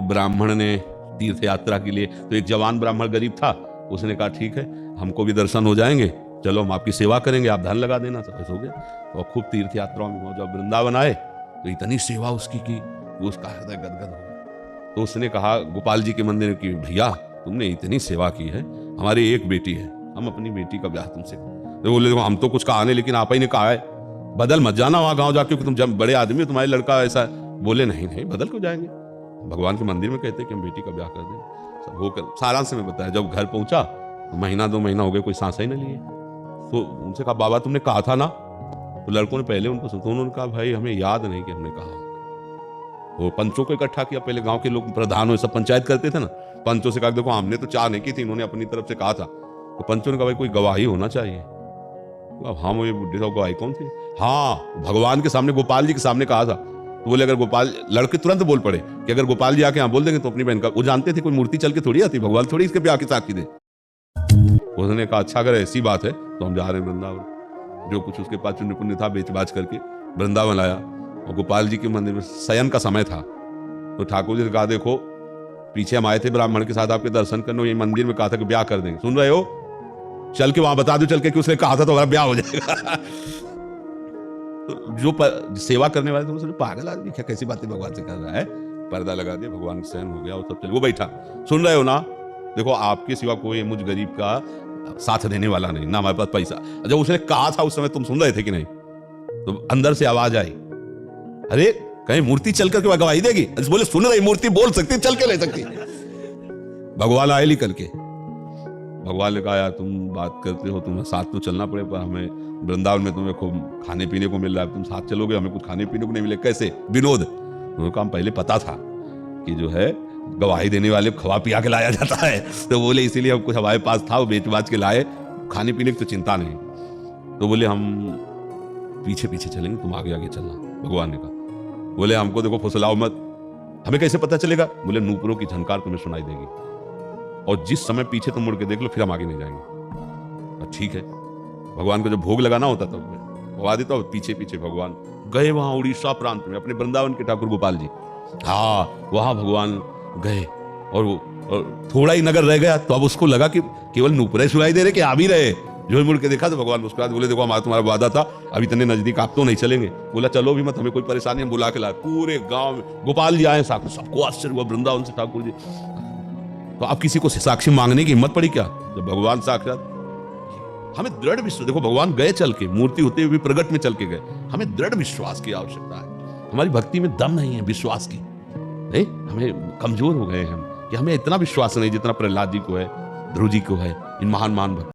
ब्राह्मण ने तीर्थ यात्रा के लिए, तो एक जवान ब्राह्मण गरीब था, उसने कहा ठीक है हमको भी दर्शन हो जाएंगे, चलो हम आपकी सेवा करेंगे, आप धन लगा देना। सब ऐसा हो गया और खूब तीर्थ यात्राओं में जब वृंदावन आए तो इतनी सेवा उसकी की, उसका हृदय गदगद हो गया। तो उसने कहा गोपाल जी के मंदिर की, भैया तुमने इतनी सेवा की है, हमारी एक बेटी है, हम अपनी बेटी का ब्याह तुमसे। तो बोले हम तो कुछ कहा नहीं, लेकिन आप ही ने कहा है बदल मत जाना वहां गाँव जाके, तुम जब बड़े आदमी हो, तुम्हारे लड़का ऐसा। बोले नहीं नहीं बदल क्यों जाएंगे, भगवान के मंदिर में कहते कि हम बेटी का ब्याह कर दें। सब होकर सारांश में बताया। जब घर पहुंचा तो महीना 2 महीना हो गए, कोई सांस ही न लिए। तो उनसे कहा बाबा तुमने कहा था ना, तो लड़कों ने पहले उनको सुना, तो उन्होंने कहा भाई हमें याद नहीं कि हमने कहा। वो पंचों को इकट्ठा किया, पहले गांव के लोग प्रधान सब पंचायत करते थे ना, पंचों से कहा देखो हमने तो चाह नहीं की थी, इन्होंने अपनी तरफ से कहा था। तो पंचों ने कहा भाई कोई गवाही होना चाहिए। तो हाँ वो ये बुढ़े साहब गवाही कौन थी? हाँ भगवान के सामने, गोपाल जी के सामने कहा था। तो बोले अगर गोपाल, लड़के तुरंत बोल पड़े कि अगर गोपाल जी आके यहाँ बोल देंगे तो अपनी बहन का, वो जानते थे कोई मूर्ति चल के थोड़ी आती, भगवान थोड़ी इसके ब्याह की साक्षी दे। उसने कहा अच्छा अगर ऐसी बात है तो हम जा रहे हैं वृंदावन। जो कुछ उसके पास पुण्य पुण्य था बेच बाच करके वृंदावन आया। और गोपाल जी के मंदिर में शयन का समय था, तो ठाकुर जी ने कहा देखो पीछे हम आए थे ब्राह्मण के साथ आपके दर्शन करने, ये मंदिर में कहा था कि ब्याह कर देंगे, सुन रहे हो, चल के वहां बता दो चल के कि उसने कहा था तो हमारा ब्याह हो जाएगा। तो जो सेवा करने वाले थे उसने पागल आदमी क्या कैसी बातें भगवान से कर रहा है, पर्दा लगा दिया, भगवान का शयन हो गया और सब चल। वो बैठा, सुन रहे हो ना, देखो आपके सिवा कोई मुझ गरीब का साथ देने वाला नहीं, ना हमारे पास पैसा। जब उसने कहा था उस समय तुम सुन रहे थे कि नहीं? तो अंदर से आवाज आई, अरे कहीं मूर्ति चल करके गवाही देगी? बोले सुन रही मूर्ति बोल सकती, चल के ले सकती। भगवान आए निकल के, भगवान ने कहा यार तुम बात करते हो, तुम्हें साथ तो चलना पड़े, पर हमें वृंदावन में तुम्हें खूब खाने पीने को मिल रहा है, तुम साथ चलोगे, हमें कुछ खाने पीने को नहीं मिले, कैसे? विनोद। उन्होंने कहा पहले पता था कि जो है गवाही देने वाले खवा पिया के लाया जाता है, तो बोले इसीलिए हम कुछ हमारे पास था वो बेच बाच के लाए, खाने पीने की तो चिंता नहीं। तो बोले हम पीछे पीछे चलेंगे, तुम आगे आगे चलना। भगवान ने कहा, बोले हमको देखो फुसलाओ मत, हमें कैसे पता चलेगा? बोले नूपुरों की झनकार तुम्हें सुनाई देगी, और जिस समय पीछे तुम मुड़ के देख लो फिर हम आगे नहीं जाएंगे। ठीक है। भगवान को जब भोग लगाना होता था भगवा देता, और पीछे पीछे भगवान गए वहां उड़ीसा प्रांत में, अपने वृंदावन के ठाकुर गोपाल जी, हाँ वहां भगवान गए। और थोड़ा ही नगर रह गया तो अब उसको लगा कि केवल नूपुरे सुनाई दे रहे कि आ भी रहे। जो मुड़ के देखा तो भगवान मुस्कुराते बोले देखो हमारा तुम्हारा वादा था, अभी इतने नजदीक आप तो नहीं चलेंगे। बोला चलो भी मत, हमें कोई परेशानी, हम बुला के लाए। पूरे गांव में गोपाल जी आए, सबको आश्चर्य हुआ, वृंदावन से ठाकुर जी। तो आप किसी को साक्षी मांगने की हिम्मत पड़ी क्या? जब भगवान साक्षात, हमें दृढ़ विश्वास, देखो भगवान गए चल के, मूर्ति होते हुए प्रगट में चल के गए, हमें दृढ़ विश्वास की आवश्यकता है। हमारी भक्ति में दम नहीं है विश्वास की, नहीं, हमें कमजोर हो गए हैं हम, कि हमें इतना विश्वास नहीं जितना प्रहलाद जी को है, ध्रुव जी को है, इन महान महान भक्त।